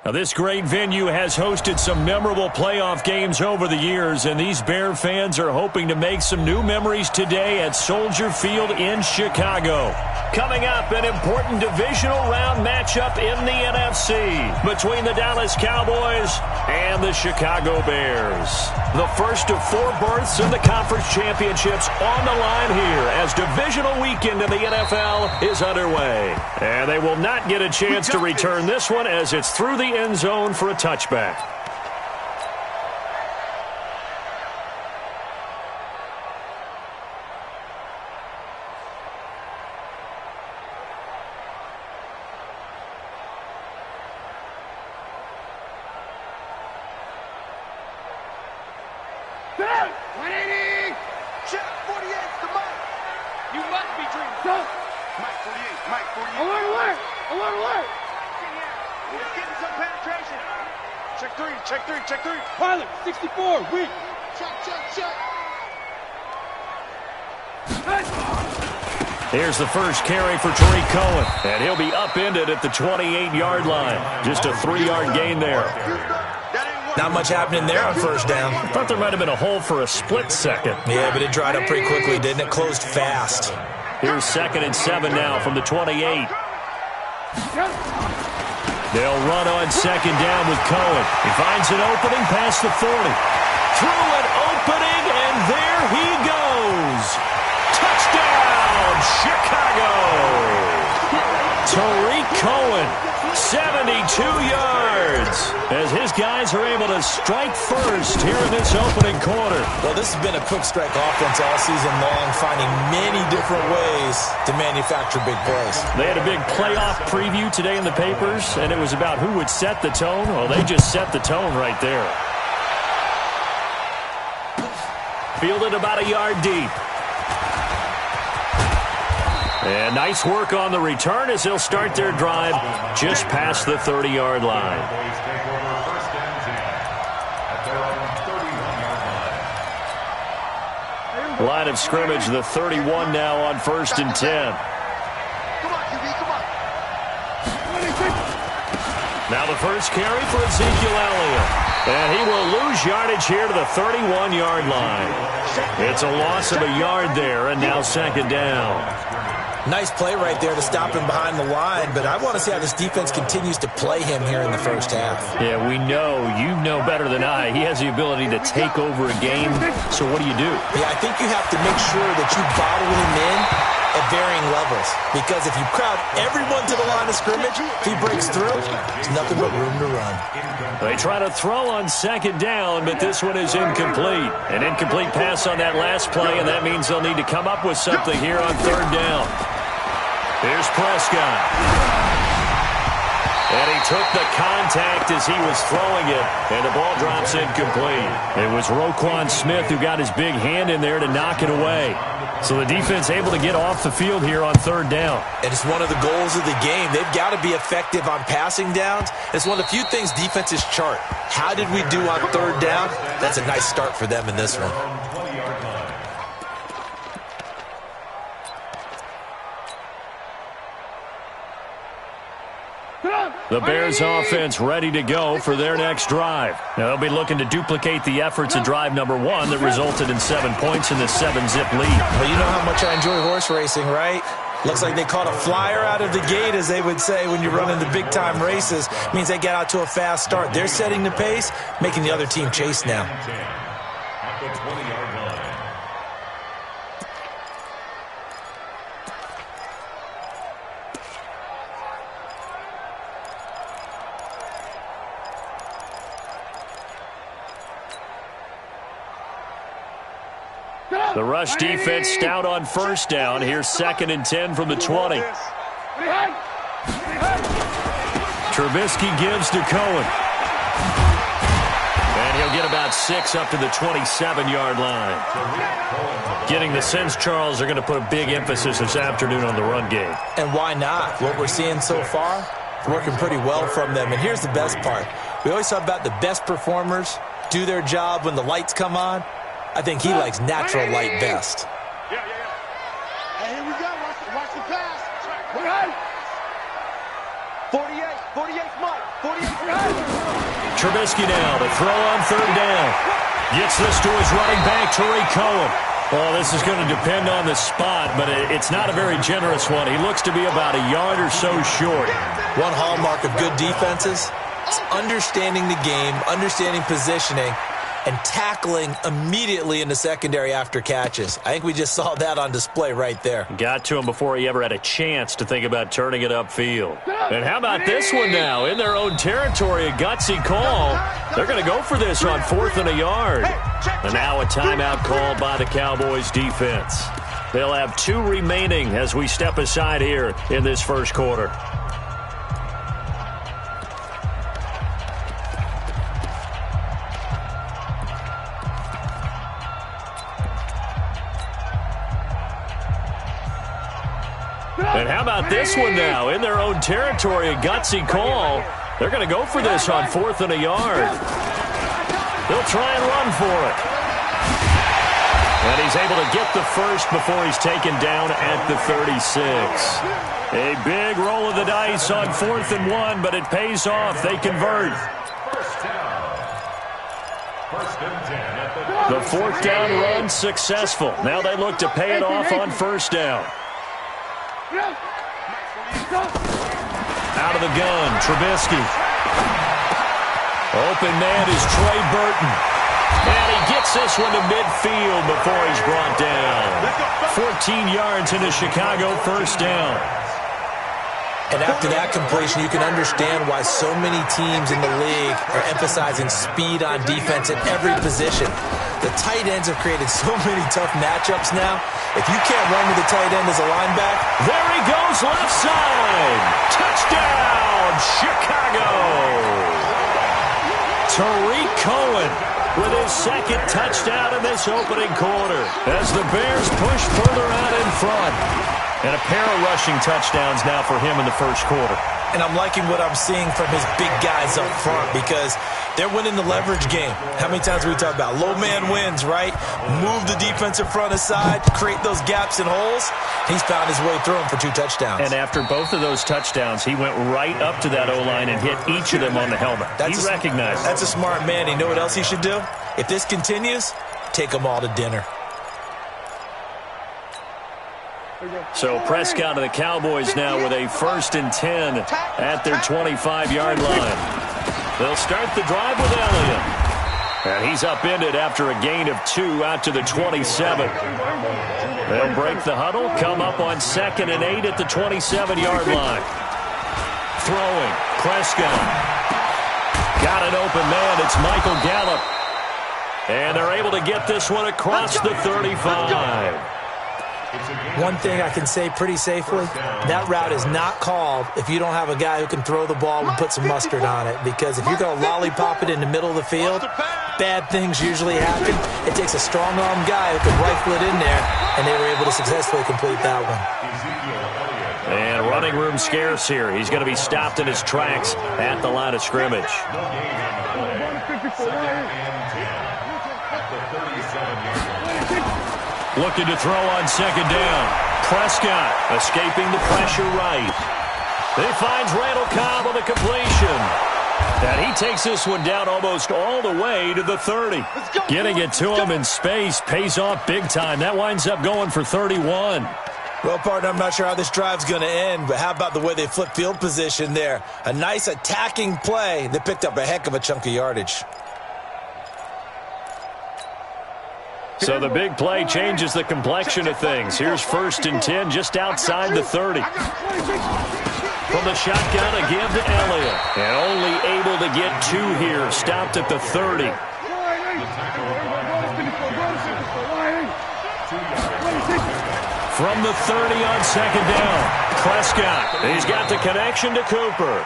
Now, this great venue has hosted some memorable playoff games over the years, and these Bear fans are hoping to make some new memories today at Soldier Field in Chicago. Coming up, an important divisional round matchup in the NFC between the Dallas Cowboys and the Chicago Bears. The first of 4 berths in the conference championships on the line here as divisional weekend in the NFL is underway. And they will not get a chance to return this one as it's through the end zone for a touchback. Check three. Pilot, 64, weak. Check. Here's the first carry for Tariq Cohen, and he'll be upended at the 28-yard line. Just a 3-yard gain there. Not much happening there on first down. I thought there might have been a hole for a split second. Yeah, but it dried up pretty quickly, didn't it? Closed fast. Here's 2nd and 7 now from the 28. They'll run on 2nd down with Cohen. He finds an opening past the 40. Through an opening, and there he goes. Touchdown, Chicago. Tariq Cohen, 72 yards, as his guys are able to strike first here in this opening quarter. Well, this has been a quick strike offense all season long, finding many different ways to manufacture big plays. They had a big playoff preview today in the papers, and it was about who would set the tone. Well, they just set the tone right there. Fielded about a yard deep. And nice work on the return as they'll start their drive just past the 30-yard line. Line of scrimmage, the 31 now on 1st and 10. Now the first carry for Ezekiel Elliott. And he will lose yardage here to the 31-yard line. It's a loss of a yard there, and now 2nd down. Nice play right there to stop him behind the line, but I want to see how this defense continues to play him here in the first half. Yeah, we know. You know better than I. He has the ability to take over a game, so what do? Yeah, I think you have to make sure that you bottle him in at varying levels, because if you crowd everyone to the line of scrimmage, if he breaks through, there's nothing but room to run. They try to throw on 2nd down, but this one is incomplete. An incomplete pass on that last play, and that means they'll need to come up with something here on 3rd down. Here's Prescott. And he took the contact as he was throwing it, and the ball drops incomplete. It was Roquan Smith who got his big hand in there to knock it away. So the defense able to get off the field here on 3rd down. And it's one of the goals of the game. They've got to be effective on passing downs. It's one of the few things defenses chart. How did we do on 3rd down? That's a nice start for them in this one. The Bears offense ready to go for their next drive. Now they'll be looking to duplicate the efforts of drive number 1 that resulted in 7 points in the 7-zip lead. Well, you know how much I enjoy horse racing, right? Looks like they caught a flyer out of the gate, as they would say when you're running the big-time races. Means they get out to a fast start. They're setting the pace, making the other team chase now. At the 20-yard line. The rush defense stout on 1st down. Here's 2nd and 10 from the 20. Trubisky gives to Cohen. And he'll get about 6 up to the 27-yard line. Getting the sense, Charles, they're going to put a big emphasis this afternoon on the run game. And why not? What we're seeing so far, working pretty well from them. And here's the best part. We always talk about the best performers do their job when the lights come on. I think he likes natural light best. Yeah. Hey, here we go. Watch the pass. Trubisky now to throw on third down. Gets this to his running back, Tariq Cohen. Well, this is going to depend on the spot, but it's not a very generous one. He looks to be about a yard or so short. One hallmark of good defenses is understanding the game, understanding positioning, and tackling immediately in the secondary after catches. I think we just saw that on display right there. Got to him before he ever had a chance to think about turning it upfield. And how about this one now? In their own territory, a gutsy call. They're going to go for this on 4th and a yard. And now a timeout called by the Cowboys defense. They'll have 2 remaining as we step aside here in this first quarter. And how about this one now? In their own territory, a gutsy call. They're going to go for this on 4th and a yard. They'll try and run for it. And he's able to get the first before he's taken down at the 36. A big roll of the dice on 4th and 1, but it pays off. They convert. The 4th down run successful. Now they look to pay it off on 1st down. Out of the gun, Trubisky. Open man is Trey Burton. And he gets this one to midfield before he's brought down. 14 yards into Chicago, 1st down. And after that completion, you can understand why so many teams in the league are emphasizing speed on defense at every position. The tight ends have created so many tough matchups now. If you can't run with the tight end as a linebacker, there he goes, left side. Touchdown, Chicago. Tariq Cohen with his 2nd touchdown in this opening quarter as the Bears push further out in front. And a pair of rushing touchdowns now for him in the first quarter. And I'm liking what I'm seeing from his big guys up front because they're winning the leverage game. How many times have we talked about low man wins, right? Move the defensive front aside, create those gaps and holes. He's found his way through them for 2 touchdowns. And after both of those touchdowns, he went right up to that O-line and hit each of them on the helmet. He recognized. That's a smart man. You know what else he should do? If this continues, take them all to dinner. So Prescott and the Cowboys now with a 1st and 10 at their 25-yard line. They'll start the drive with Elliott. And he's upended after a gain of 2 out to the 27. They'll break the huddle, come up on 2nd and 8 at the 27-yard line. Throwing, Prescott. Got an open man, it's Michael Gallup. And they're able to get this one across the 35. One thing I can say pretty safely, that route is not called if you don't have a guy who can throw the ball and put some mustard on it. Because if you're going to lollipop it in the middle of the field, bad things usually happen. It takes a strong-arm guy who can rifle it in there, and they were able to successfully complete that one. And running room scarce here. He's going to be stopped in his tracks at the line of scrimmage. Looking to throw on 2nd down. Prescott escaping the pressure right. He finds Randall Cobb on the completion. And he takes this one down almost all the way to the 30. Getting it to him in space pays off big time. That winds up going for 31. Well, partner, I'm not sure how this drive's going to end, but how about the way they flip field position there? A nice attacking play that picked up a heck of a chunk of yardage. So the big play changes the complexion of things. Here's 1st and 10 just outside the 30. From the shotgun, a give to Elliott. And only able to get 2 here. Stopped at the 30. From the 30 on 2nd down. Prescott. He's got the connection to Cooper.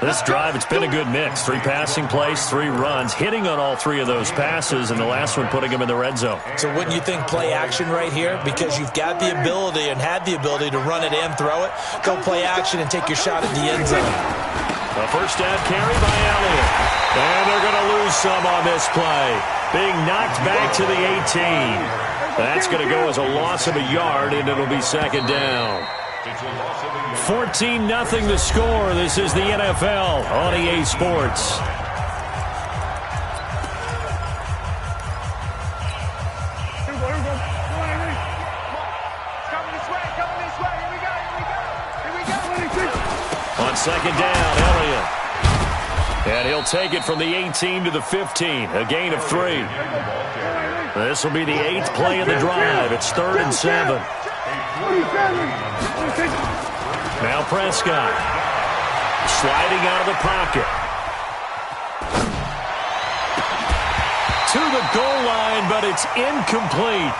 This drive, it's been a good mix. 3 passing plays, 3 runs, hitting on all 3 of those passes, and the last one putting him in the red zone. So wouldn't you think play action right here? Because you've got the ability and had the ability to run it and throw it. Go play action and take your shot at the end zone. A 1st down carry by Elliott. And they're going to lose some on this play. Being knocked back to the 18. That's going to go as a loss of a yard, and it'll be 2nd down. 14-0 the score. This is the NFL on EA Sports. On second down, Elliott. And he'll take it from the 18 to the 15, a gain of 3. This will be the 8th play of the drive. It's 3rd and 7. Now Prescott, sliding out of the pocket. To the goal line, but it's incomplete.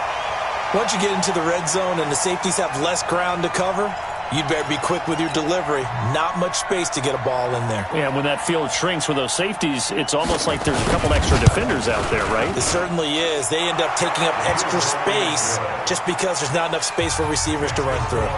Once you get into the red zone and the safeties have less ground to cover, you'd better be quick with your delivery. Not much space to get a ball in there. Yeah, when that field shrinks with those safeties, it's almost like there's a couple extra defenders out there, right? It certainly is. They end up taking up extra space just because there's not enough space for receivers to run through.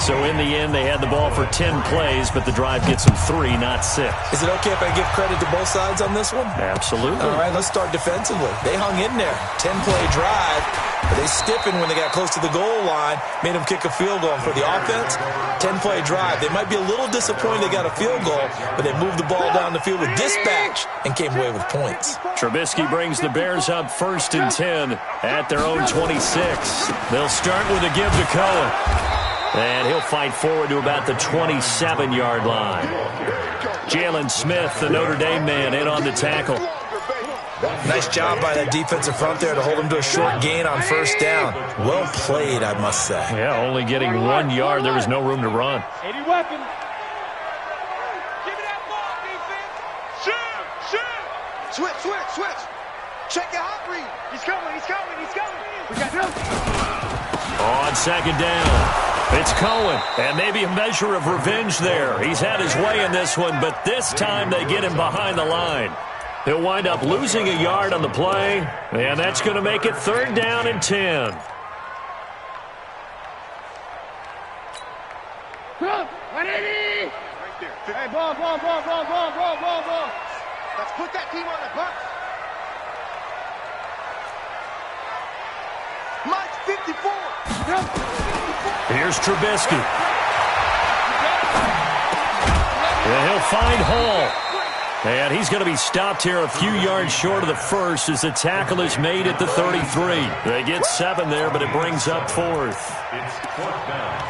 So in the end, they had the ball for 10 plays, but the drive gets them 3, not 6. Is it okay if I give credit to both sides on this one? Absolutely. All right, let's start defensively. They hung in there. 10-play drive, but they stiffened when they got close to the goal line, made them kick a field goal. And for the offense, 10-play drive. They might be a little disappointed they got a field goal, but they moved the ball down the field with dispatch and came away with points. Trubisky brings the Bears up 1st and 10 at their own 26. They'll start with a give to Cohen. And he'll fight forward to about the 27-yard line. Jalen Smith, the Notre Dame man, in on the tackle. Nice job by that defensive front there to hold him to a short gain on 1st down. Well played, I must say. Yeah, only getting 1 yard. There was no room to run. 80 weapon. Give me that ball, defense. Shoot. Switch. Check your hot read. He's coming. We got him. On second down. It's Cohen, and maybe a measure of revenge there. He's had his way in this one, but this time they get him behind the line. He'll wind up losing a yard on the play, and that's going to make it 3rd down and 10. Hey, ball. Let's put that team on the bus. Mike 54. Here's Trubisky. And he'll find Hall. And he's going to be stopped here a few yards short of the first as the tackle is made at the 33. They get 7 there, but it brings up 4th. It's 4th down.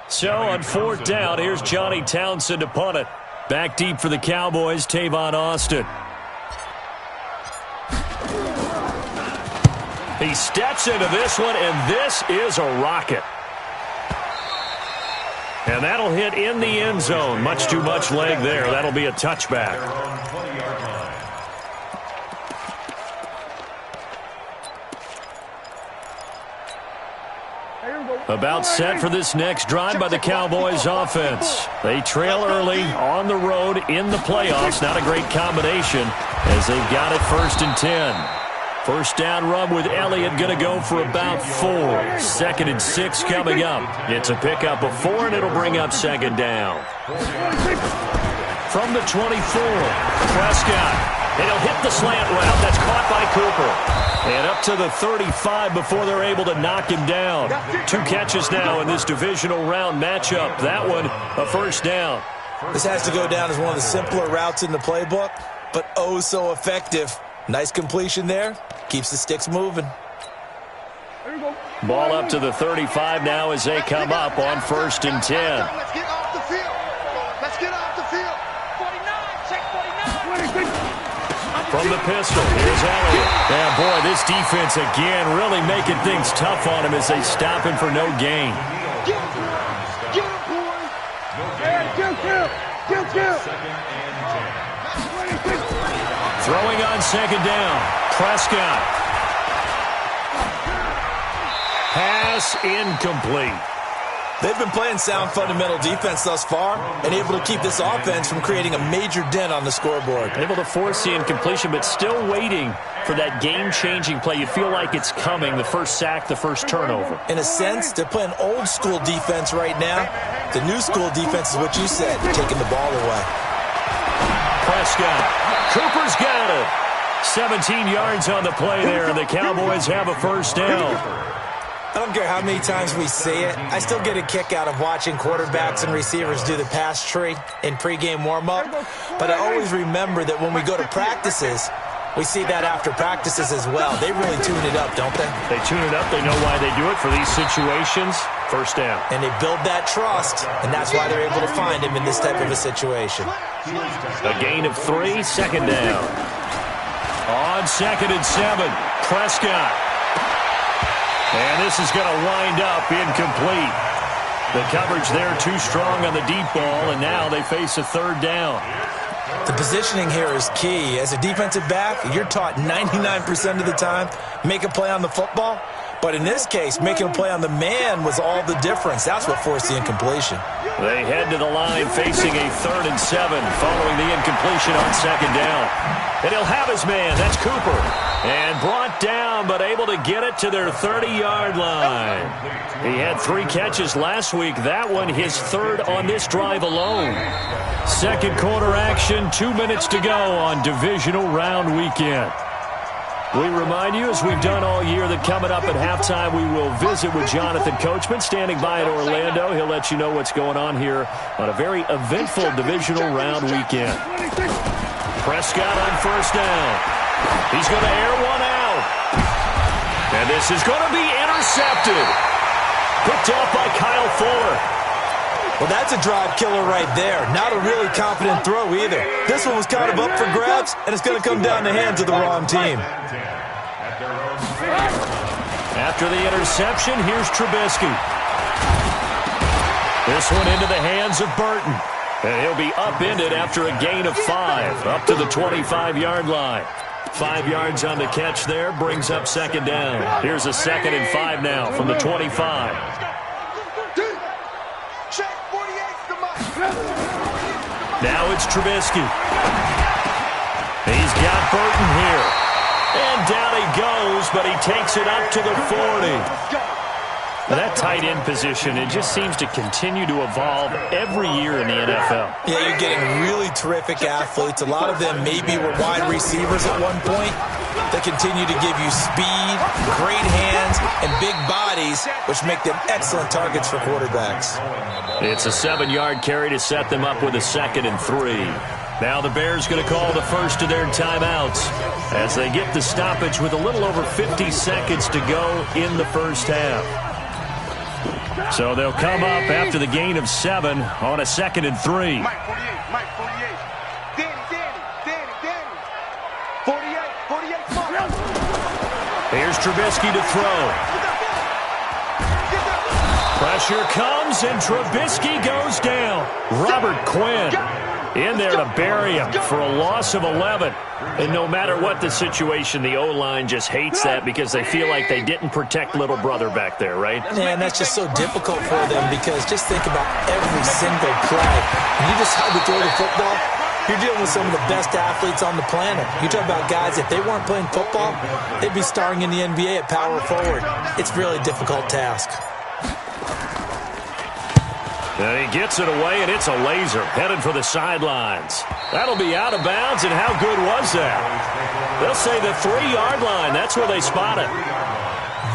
So on 4th down, here's Johnny Townsend to punt it. Back deep for the Cowboys, Tavon Austin. He steps into this one, and this is a rocket. And that'll hit in the end zone. Much too much leg there. That'll be a touchback. About set for this next drive by the Cowboys offense. They trail early on the road in the playoffs. Not a great combination as they've got it 1st and 10. 1st down run with Elliott going to go for about 4. 2nd and 6 coming up. It's a pickup of 4, and it'll bring up 2nd down. From the 24, Prescott. And he'll hit the slant route. That's caught by Cooper. And up to the 35 before they're able to knock him down. 2 catches now in this divisional round matchup. That one, a 1st down. This has to go down as one of the simpler routes in the playbook, but oh so effective. Nice completion there. Keeps the sticks moving. Ball up to the 35 now as they come up on 1st and 10. Let's get off the field. 49, check 49. From the pistol, here's Elliott. Yeah, boy, this defense again really making things tough on him as they stop him for no gain. Get him, boys. Kill. Throwing on second down. Prescott. Pass incomplete. They've been playing sound fundamental defense thus far and able to keep this offense from creating a major dent on the scoreboard. Able to force the incompletion, but still waiting for that game-changing play. You feel like it's coming, the first sack, the first turnover. In a sense, they're playing old-school defense right now. The new-school defense is what you said, taking the ball away. Prescott. Cooper's got it. 17 yards on the play there, and the Cowboys have a first down. I don't care how many times we say it, I still get a kick out of watching quarterbacks and receivers do the pass tree in pregame warm-up. But I always remember that when we go to practices, we see that after practices as well. They really tune it up, don't they? They tune it up. They know why they do it for these situations. First down. And they build that trust, and that's why they're able to find him in this type of a situation. A gain of 3, second down. On 2nd and 7, Prescott. And this is going to wind up incomplete. The coverage there too strong on the deep ball, and now they face a third down. The positioning here is key. As a defensive back, you're taught 99% of the time, make a play on the football. But in this case, making a play on the man was all the difference. That's what forced the incompletion. They head to the line facing a 3rd and 7 following the incompletion on second down. And he'll have his man. That's Cooper. And brought down, but able to get it to their 30-yard line. He had 3 catches last week. That one his 3rd on this drive alone. Second quarter action, 2 minutes to go on divisional round weekend. We remind you, as we've done all year, that coming up at halftime, we will visit with Jonathan Coachman, standing by at Orlando. He'll let you know what's going on here on a very eventful divisional round weekend. Prescott on first down. He's going to air one out. And this is going to be intercepted. Picked off by Kyle Fuller. Well, that's a drive killer right there. Not a really confident throw either. This one was kind of up for grabs, and it's going to come down the hands of the wrong team. After the interception, here's Trubisky. This one into the hands of Burton. And he'll be upended after a gain of 5, up to the 25-yard line. 5 yards on the catch there, brings up second down. Here's a 2nd and 5 now from the 25. Now it's Trubisky. He's got Burton here. And down he goes, but he takes it up to the 40. That tight end position, it just seems to continue to evolve every year in the NFL. Yeah, you're getting really terrific athletes. A lot of them maybe were wide receivers at one point. They continue to give you speed, great hands, and big bodies, which make them excellent targets for quarterbacks. It's a 7-yard carry to set them up with a 2nd and 3. Now the Bears going to call the first of their timeouts as they get the stoppage with a little over 50 seconds to go in the first half. So they'll come up after the gain of 7 on a 2nd and 3. Mike 48. Danny. 48. Here's Trubisky to throw. Pressure comes, and Trubisky goes down. Robert Quinn in there to bury him for a loss of 11. And no matter what the situation, the O-line just hates that because they feel like they didn't protect little brother back there, right? Yeah, and that's just so difficult for them because just think about every single play. When you decide to throw the football, you're dealing with some of the best athletes on the planet. You talk about guys, if they weren't playing football, they'd be starring in the NBA at power forward. It's a really difficult task. And he gets it away, and it's a laser headed for the sidelines. That'll be out of bounds, and how good was that? They'll say the 3-yard line. That's where they spot it.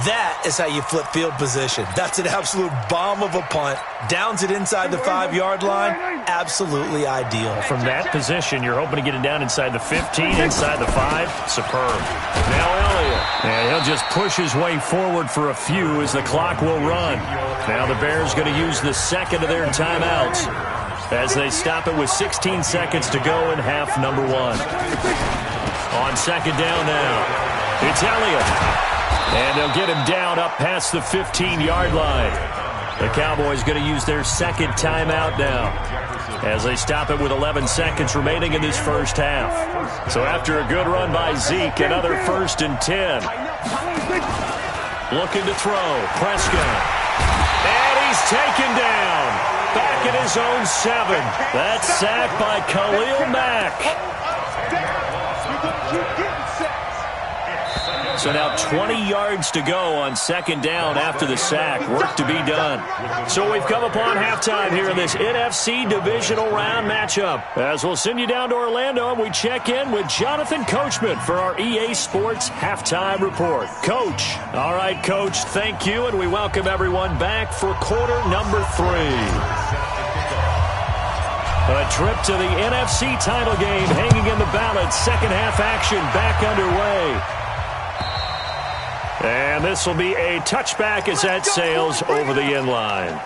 That is how you flip field position. That's an absolute bomb of a punt. Downs it inside the 5-yard line. Absolutely ideal. From that position, you're hoping to get it down inside the 15, inside the 5. Superb. Now Elliott. And he'll just push his way forward for a few as the clock will run. Now the Bears going to use the 2nd of their timeouts as they stop it with 16 seconds to go in half number 1. On second down now, it's Elliott. And they'll get him down up past the 15-yard line. The Cowboys going to use their second timeout now as they stop it with 11 seconds remaining in this first half. So after a good run by Zeke, another 1st and 10. Looking to throw. Prescott. And he's taken down. Back at his own 7. That's sacked by Khalil Mack. So now 20 yards to go on second down after the sack. Work to be done. So we've come upon halftime here in this NFC divisional round matchup. As we'll send you down to Orlando, and we check in with Jonathan Coachman for our EA Sports Halftime Report. Coach. All right, Coach, thank you, and we welcome everyone back for quarter number 3. A trip to the NFC title game hanging in the balance. Second half action back underway. And this will be a touchback as that sails over the end line.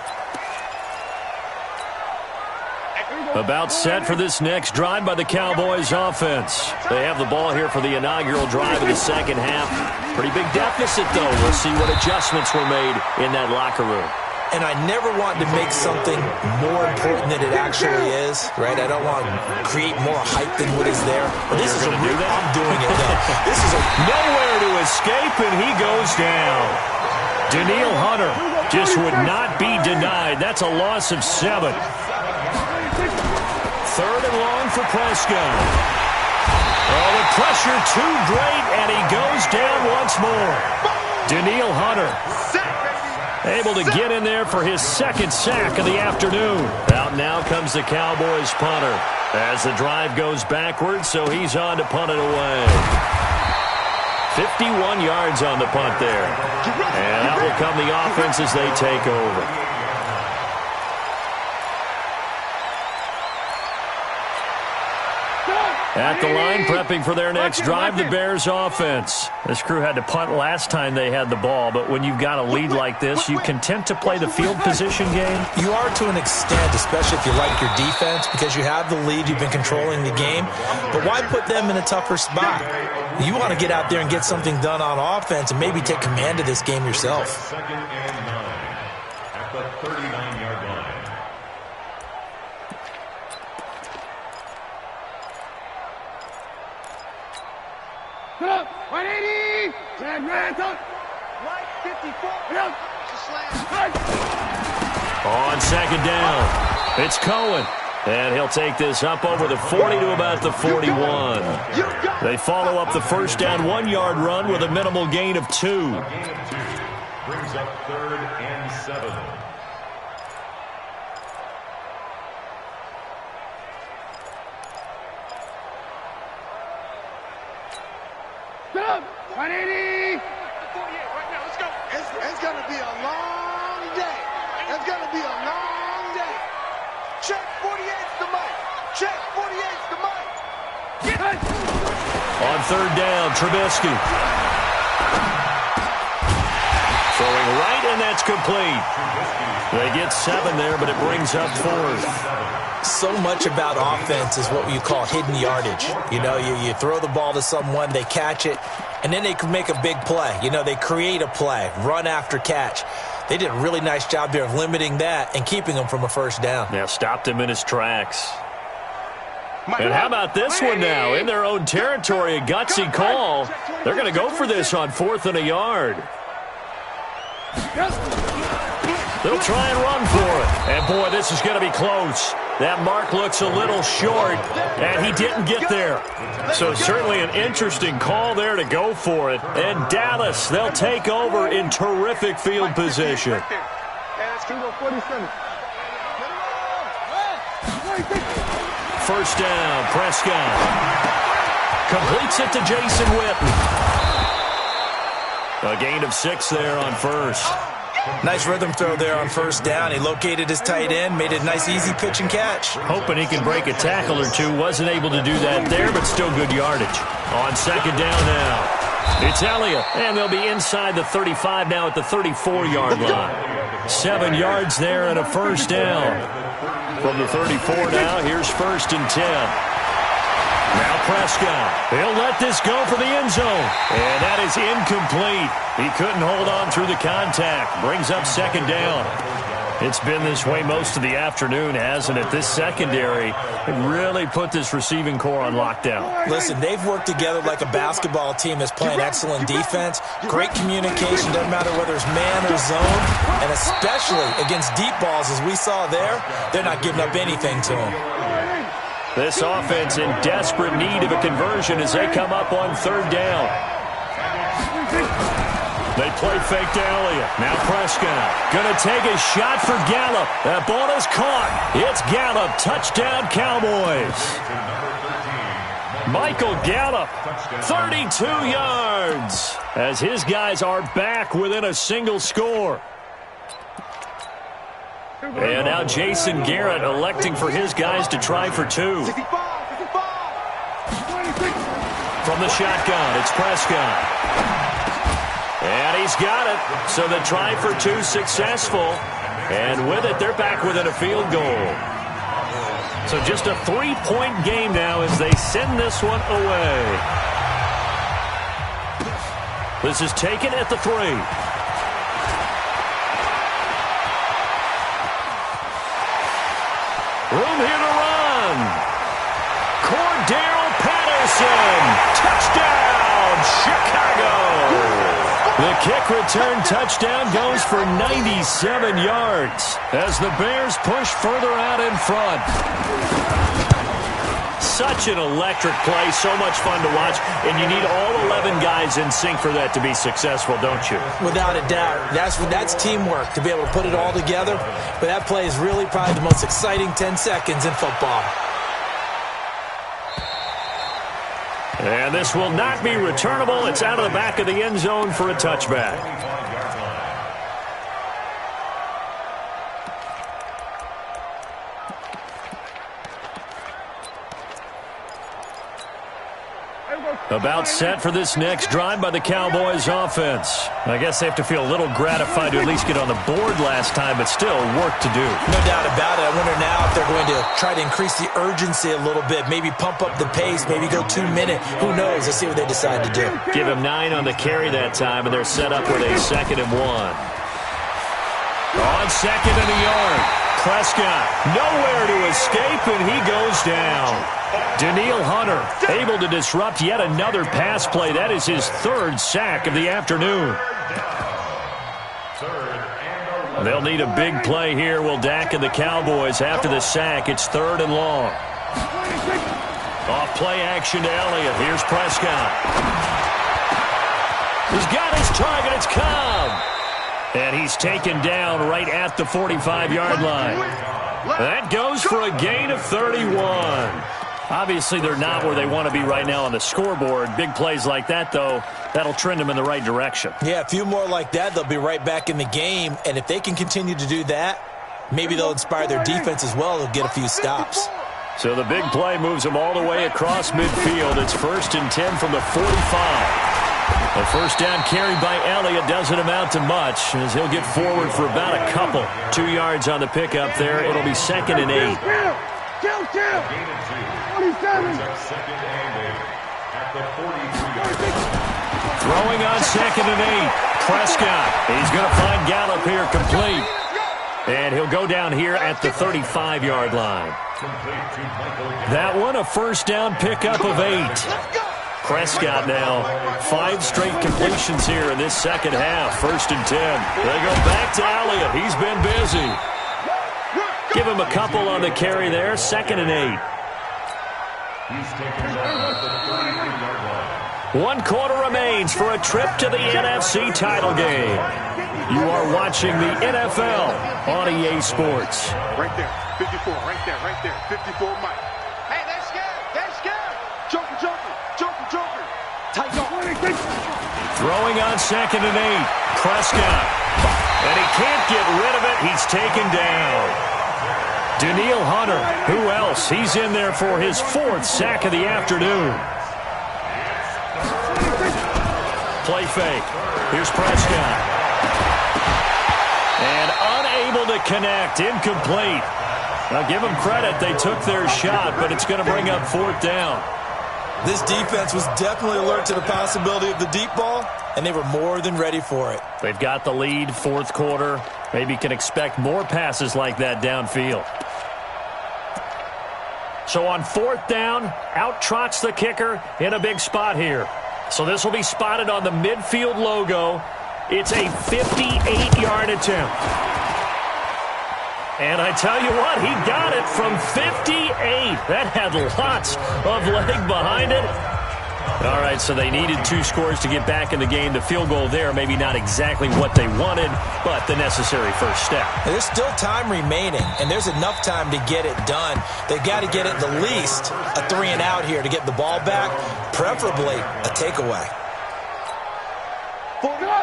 About set for this next drive by the Cowboys offense. They have the ball here for the inaugural drive of the second half. Pretty big deficit, though. We'll see what adjustments were made in that locker room. And I never want to make something more important than it actually is, right? I don't want to create more hype than what is there. But this is I'm doing it, though. This is nowhere to escape, and he goes down. Danielle Hunter just would not be denied. That's a loss of 7. 3rd and long for Prescott. Oh, the pressure too great, and he goes down once more. Danielle Hunter able to get in there for his second sack of the afternoon. Out now comes the Cowboys punter as the drive goes backwards, so he's on to punt it away. 51 yards on the punt there. And out will come the offense as they take over. At the line, prepping for their next drive, the Bears offense. This crew had to punt last time they had the ball, but when you've got a lead like this, you content to play the field position game? You are to an extent, especially if you like your defense, because you have the lead, you've been controlling the game. But why put them in a tougher spot? You want to get out there and get something done on offense and maybe take command of this game yourself. 2nd and 9 at the 39-yard line. Put up, 180! Right 54. On second down, it's Cohen. And he'll take this up over the 40 to about the 41. They follow up the first down 1-yard run with a minimal gain of 2. Brings up 3rd and 7. Put up, 180! 48 right now, let's go. It's going to be a long day. It's going to be a long day. Check 48's the mic. Check 48's the mic. On third down, Trubisky. Throwing right, and that's complete. They get 7 there, but it brings up 4th. So much about offense is what you call hidden yardage. You know, you throw the ball to someone, they catch it, and then they can make a big play. You know, they create a play, run after catch. They did a really nice job there of limiting that and keeping him from a first down. Yeah, stopped him in his tracks. And how about this one now? In their own territory, a gutsy call. They're going to go for this on 4th and a yard. They'll try and run for it. And, boy, this is going to be close. That mark looks a little short, and he didn't get there. So certainly an interesting call there to go for it. And Dallas, they'll take over in terrific field position. First down, Prescott. Completes it to Jason Witten. A gain of 6 there on first. Nice rhythm throw there on first down. He located his tight end, made a nice easy pitch and catch. Hoping he can break a tackle or two. Wasn't able to do that there, but still good yardage. On second down now, it's Elliott. And they'll be inside the 35 now at the 34-yard line. 7 yards there and a first down. From the 34 now, here's 1st and 10. Now Prescott. He'll let this go for the end zone. And that is incomplete. He couldn't hold on through the contact. Brings up second down. It's been this way most of the afternoon, hasn't it? This secondary really put this receiving core on lockdown. Listen, they've worked together like a basketball team that's playing excellent defense. Great communication, doesn't matter whether it's man or zone. And especially against deep balls, as we saw there, they're not giving up anything to them. This offense in desperate need of a conversion as they come up on third down. They play fake to Elliott. Now Prescott going to take a shot for Gallup. That ball is caught. It's Gallup. Touchdown, Cowboys. Michael Gallup, 32 yards, as his guys are back within a single score. And now Jason Garrett electing for his guys to try for two. From the shotgun, it's Prescott. And he's got it. So the try for two successful. And with it, they're back within a field goal. So just a 3-point game now as they send this one away. This is taken at the 3. Room here to run. Cordell Patterson. Touchdown, Chicago. The kick return touchdown goes for 97 yards as the Bears push further out in front. Such an electric play, so much fun to watch, and you need all 11 guys in sync for that to be successful, don't you? Without a doubt. That's teamwork, to be able to put it all together. But that play is really probably the most exciting 10 seconds in football. And this will not be returnable. It's out of the back of the end zone for a touchback. About set for this next drive by the Cowboys offense. I guess they have to feel a little gratified to at least get on the board last time, but still work to do. No doubt about it. I wonder now if they're going to try to increase the urgency a little bit, maybe pump up the pace, maybe go 2-minute. Who knows? Let's see what they decide to do. Give him 9 on the carry that time, and they're set up with a 2nd and 1. On 2nd and a yard. Prescott nowhere to escape, and he goes down. Daniil Hunter able to disrupt yet another pass play. That is his 3rd sack of the afternoon. They'll need a big play here, will Dak and the Cowboys. After the sack, it's 3rd and long. Off play action to Elliott. Here's Prescott. He's got his target. It's Cobb. And he's taken down right at the 45-yard line. That goes for a gain of 31. Obviously, they're not where they want to be right now on the scoreboard. Big plays like that, though, that'll trend them in the right direction. Yeah, a few more like that, they'll be right back in the game. And if they can continue to do that, maybe they'll inspire their defense as well. They'll get a few stops. So the big play moves them all the way across midfield. It's 1st and 10 from the 45. The first down carry by Elliott doesn't amount to much as he'll get forward for about a couple. 2 yards on the pickup there. It'll be 2nd and 8. Throwing on 2nd and 8. Prescott. He's going to find Gallup here complete. And he'll go down here at the 35-yard line. That one a first down pickup of 8. Prescott now, 5 straight completions here in this second half. 1st and 10. They go back to Elliott. He's been busy. Give him a couple on the carry there. 2nd and 8. He's taken down at the 33-yard line. 1 quarter remains for a trip to the NFC title game. You are watching the NFL on EA Sports. Right there, 54, right there, 54 Mike. Hey, they're scared. Joker. Tight up. Throwing on 2nd and 8. Prescott. And he can't get rid of it. He's taken down. Daniil Hunter. Who else? He's in there for his 4th sack of the afternoon. Play fake. Here's Prescott. And unable to connect. Incomplete. Now give them credit. They took their shot, but it's going to bring up 4th down. This defense was definitely alert to the possibility of the deep ball, and they were more than ready for it. They've got the lead, fourth quarter. Maybe can expect more passes like that downfield. So on fourth down, out trots the kicker in a big spot here. So this will be spotted on the midfield logo. It's a 58-yard attempt. And I tell you what, he got it from 58. That had lots of leg behind it. All right, so they needed 2 scores to get back in the game. The field goal there, maybe not exactly what they wanted, but the necessary first step. There's still time remaining, and there's enough time to get it done. They've got to get at the least a 3-and-out here to get the ball back, preferably a takeaway.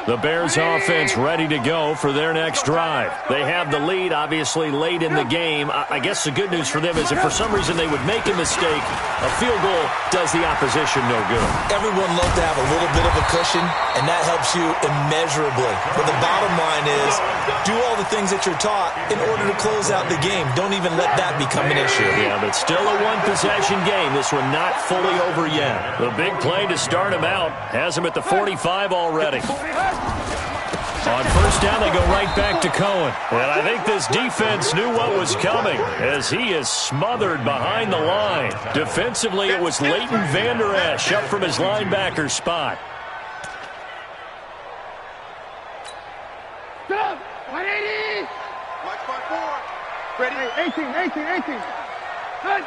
The Bears offense ready to go for their next drive. They have the lead, obviously, late in the game. I guess the good news for them is if for some reason they would make a mistake, a field goal does the opposition no good. Everyone loves to have a little bit of a cushion, and that helps you immeasurably. But the bottom line is, do all the things that you're taught in order to close out the game. Don't even let that become an issue. Yeah, but still a one-possession game. This one not fully over yet. The big play to start him out has him at the 45 already. On first down, they go right back to Cohen. And I think this defense knew what was coming as he is smothered behind the line. Defensively, it was Leighton Vander Esch up from his linebacker spot. Stop! 180! Watch my 4. Ready? 18. Good.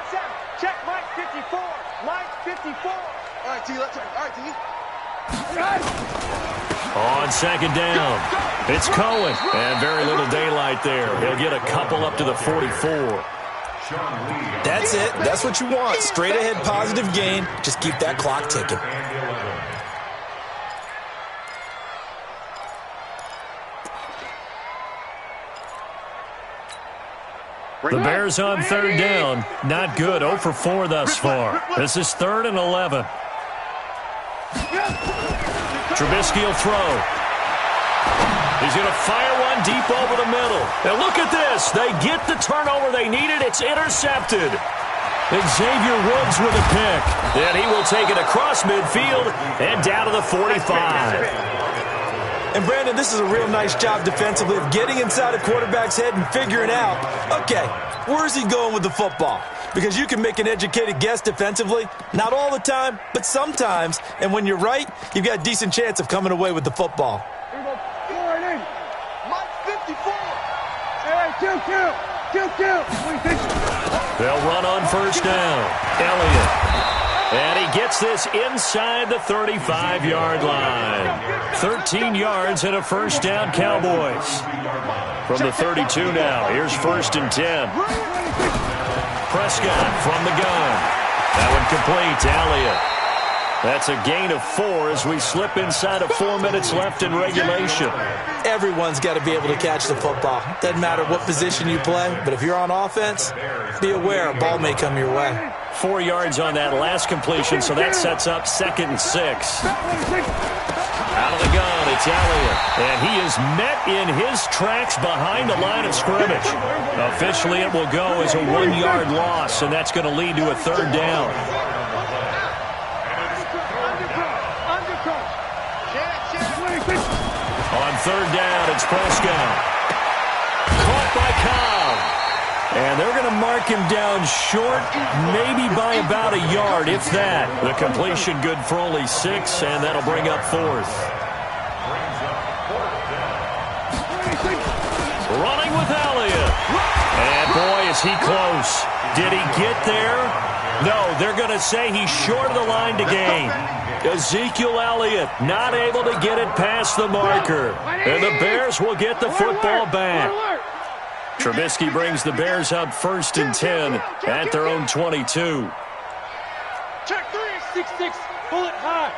Set. Check Mike 54. Mike 54. All right, T. Let's all right, T. On second down, it's Cohen, and very little daylight there. He'll get a couple up to the 44. That's it. That's what you want. Straight ahead positive gain. Just keep that clock ticking. The Bears on third down. Not good. 0 for 4 thus far. This is 3rd and 11. Trubisky will throw. He's going to fire one deep over the middle. And look at this. They get the turnover they needed. It's intercepted. Xavier Woods with a pick. And he will take it across midfield and down to the 45. And, Brandon, this is a real nice job defensively of getting inside a quarterback's head and figuring out, okay, where's he going with the football? Because you can make an educated guess defensively. Not all the time, but sometimes. And when you're right, you've got a decent chance of coming away with the football. Mike 54. Hey, 2-2. They'll run on first down. Elliott. And he gets this inside the 35-yard line. 13 yards and a first down, Cowboys. From the 32 now, here's 1st and 10. Prescott from the gun. That one complete to Elliott. That's a gain of 4 as we slip inside of 4 minutes left in regulation. Everyone's got to be able to catch the football. Doesn't matter what position you play, but if you're on offense, be aware a ball may come your way. 4 yards on that last completion, so that sets up 2nd and 6. Out of the gun, it's Elliott. And he is met in his tracks behind the line of scrimmage. Officially, it will go as a 1-yard loss, and that's going to lead to a 3rd down. On 3rd down, it's Prescott. Caught by Cobb. And they're going to mark him down short, maybe by about a yard, if that. The completion good for only 6, and that'll bring up 4th. Running with Elliott. And boy, is he close. Did he get there? No, they're going to say he's short of the line to gain. Ezekiel Elliott not able to get it past the marker. And the Bears will get the football back. Trubisky brings the Bears up 1st and 10 at their own 22. Check 3, 6-6, bullet high.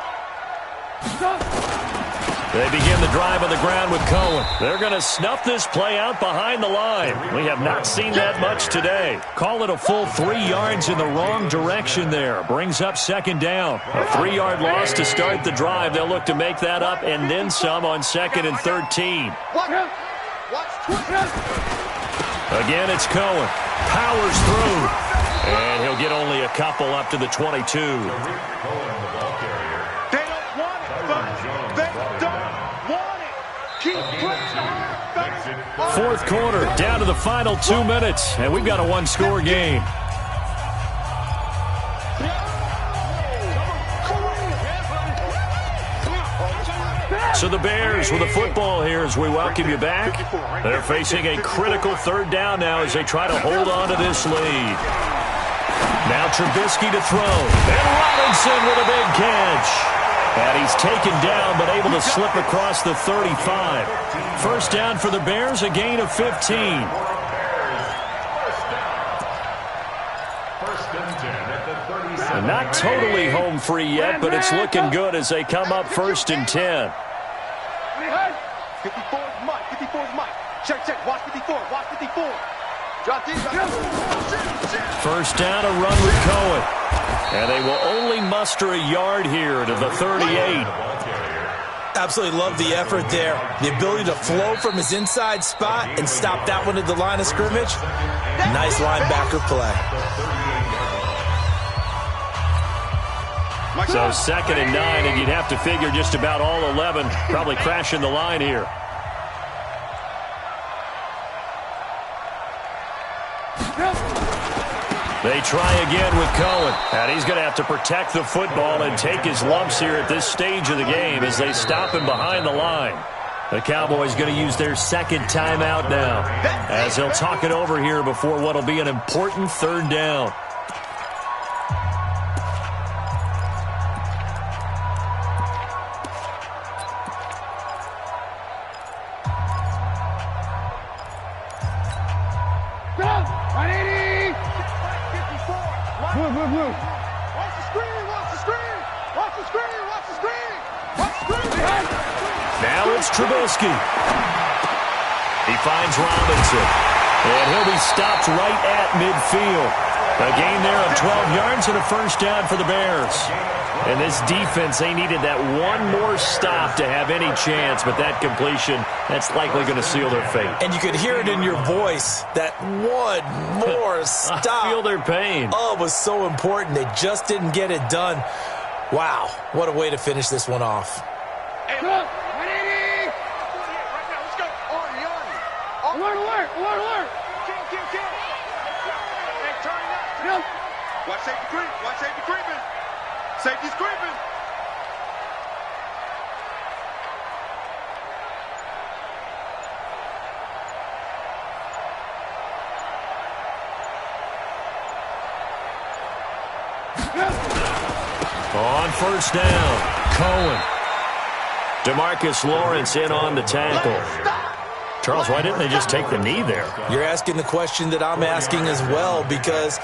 They begin the drive on the ground with Cohen. They're going to snuff this play out behind the line. We have not seen that much today. Call it a full 3 yards in the wrong direction there. Brings up 2nd down. A 3-yard loss to start the drive. They'll look to make that up and then some on 2nd and 13. Again, it's Cohen. Powers through. And he'll get only a couple up to the 22. They don't want it, folks. They don't want it. Keep playing hard, folks. Fourth quarter, down to the final 2 minutes, and we've got a one-score game. So the Bears with the football here as we welcome you back. They're facing a critical third down now as they try to hold on to this lead. Now Trubisky to throw. And Robinson with a big catch. And he's taken down but able to slip across the 35. First down for the Bears, a gain of 15. And not totally home free yet, but it's looking good as they come up 1st and 10. 54's Mike. 54's Mike. Check. Watch 54. Watch 54. First down, a run with Cohen. And they will only muster a yard here to the 38. Absolutely love the effort there. The ability to flow from his inside spot and stop that one at the line of scrimmage. Nice linebacker play. So 2nd and 9, and you'd have to figure just about all 11 probably crashing the line here. They try again with Cohen, and he's going to have to protect the football and take his lumps here at this stage of the game as they stop him behind the line. The Cowboys going to use their second timeout now as they'll talk it over here before what will be an important third down. Now it's Trubisky. He finds Robinson. And he'll be stopped right at midfield. A gain there of 12 yards and a first down for the Bears. And this defense, they needed that one more stop to have any chance, but that completion, that's likely going to seal their fate. And you could hear it in your voice, that one more stop. I feel their pain. Oh, it was so important. They just didn't get it done. Wow, what a way to finish this one off. Hey, look, 180. Right now, let's go. Alert. Kill. Hey, turn it up. Watch safety creeping. Safety's creeping. On first down, Cohen. DeMarcus Lawrence in on the tackle. Charles, why didn't they just take the knee there? You're asking the question that I'm asking as well, because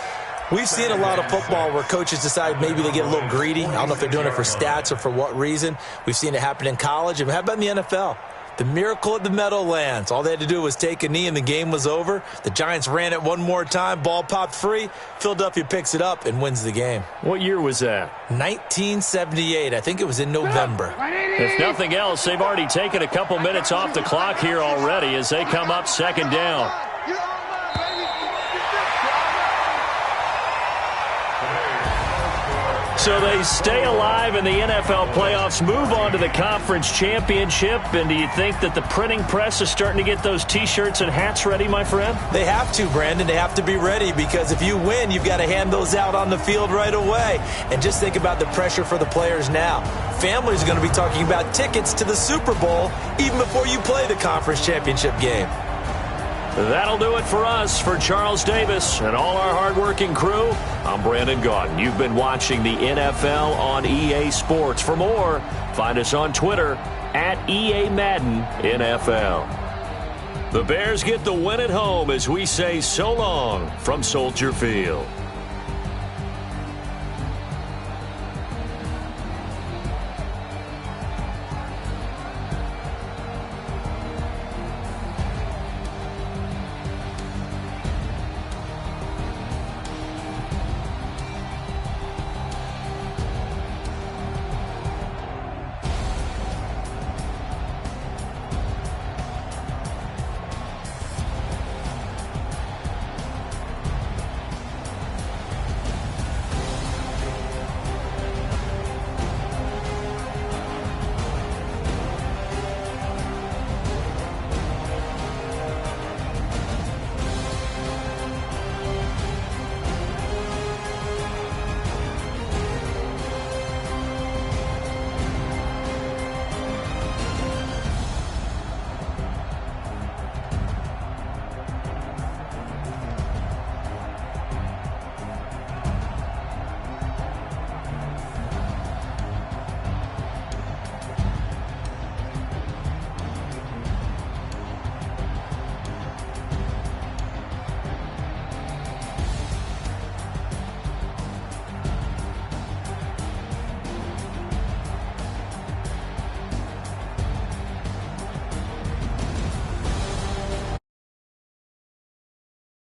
we've seen a lot of football where coaches decide maybe they get a little greedy. I don't know if they're doing it for stats or for what reason. We've seen it happen in college. And how about in the NFL? The miracle at the Meadowlands. All they had to do was take a knee and the game was over. The Giants ran it one more time. Ball popped free. Philadelphia picks it up and wins the game. What year was that? 1978. I think it was in November. If nothing else, they've already taken a couple minutes off the clock here already as they come up 2nd down. So they stay alive in the NFL playoffs, move on to the conference championship. And do you think that the printing press is starting to get those T-shirts and hats ready, my friend? They have to, Brandon. They have to be ready, because if you win, you've got to hand those out on the field right away. And just think about the pressure for the players now. Families are going to be talking about tickets to the Super Bowl even before you play the conference championship game. That'll do it for us. For Charles Davis and all our hardworking crew, I'm Brandon Gaudin. You've been watching the NFL on EA Sports. For more, find us on Twitter at EA Madden NFL. The Bears get the win at home as we say so long from Soldier Field.